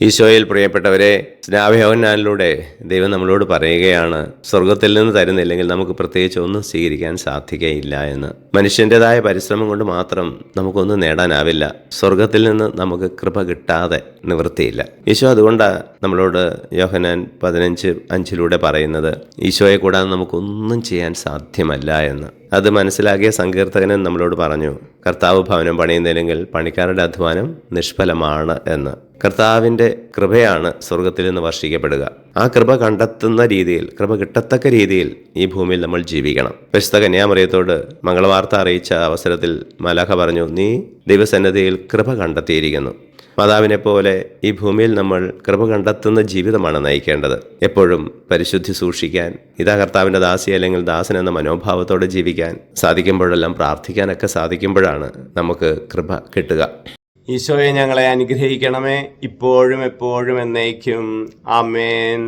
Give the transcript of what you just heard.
ഈശോയിൽ പ്രിയപ്പെട്ടവരെ, സ്നാപയോഹന്നാനിലൂടെ ദൈവം നമ്മളോട് പറയുകയാണ്, സ്വർഗത്തിൽ നിന്ന് തരുന്നില്ലെങ്കിൽ നമുക്ക് പ്രത്യേകിച്ച് ഒന്നും സ്വീകരിക്കാൻ സാധിക്കുകയില്ല എന്ന്. മനുഷ്യൻ്റെതായ പരിശ്രമം കൊണ്ട് മാത്രം നമുക്കൊന്നും നേടാനാവില്ല. സ്വർഗത്തിൽ നിന്ന് നമുക്ക് കൃപ കിട്ടാതെ നിവൃത്തിയില്ല. ഈശോ അതുകൊണ്ടാണ് നമ്മളോട് യോഹന്നാൻ 15:5 പറയുന്നത്, ഈശോയെ കൂടാതെ നമുക്കൊന്നും ചെയ്യാൻ സാധ്യമല്ല എന്ന്. അത് മനസ്സിലാക്കിയ സങ്കീർത്തകനൻ നമ്മളോട് പറഞ്ഞു, കർത്താവ് ഭവനം പണിയുന്നില്ലെങ്കിൽ പണിക്കാരുടെ അധ്വാനം നിഷ്ഫലമാണ് എന്ന്. കർത്താവിൻ്റെ കൃപയാണ് സ്വർഗത്തിൽ നിന്ന് വർഷിക്കപ്പെടുക. ആ കൃപ കണ്ടെത്തുന്ന രീതിയിൽ, കൃപ കിട്ടത്തക്ക രീതിയിൽ ഈ ഭൂമിയിൽ നമ്മൾ ജീവിക്കണം. പരിശുദ്ധ കന്യാമറിയത്തോട് മംഗളവാർത്ത അറിയിച്ച അവസരത്തിൽ മലാഖ പറഞ്ഞു, നീ ദൈവസന്നിധിയിൽ കൃപ കണ്ടെത്തിയിരിക്കുന്നു. മാതാവിനെ പോലെ ഈ ഭൂമിയിൽ നമ്മൾ കൃപ കണ്ടെത്തുന്ന ജീവിതമാണ് നയിക്കേണ്ടത്. എപ്പോഴും പരിശുദ്ധി സൂക്ഷിക്കാൻ, ഇതാ കർത്താവിൻ്റെ ദാസി അല്ലെങ്കിൽ ദാസൻ എന്ന മനോഭാവത്തോടെ ജീവിക്കാൻ സാധിക്കുമ്പോഴെല്ലാം, പ്രാർത്ഥിക്കാനൊക്കെ സാധിക്കുമ്പോഴാണ് നമുക്ക് കൃപ കിട്ടുക. ഈശോയെ ഞങ്ങളെ അനുഗ്രഹിക്കണമേ, ഇപ്പോഴും എപ്പോഴും എന്നേക്കും. ആമേൻ.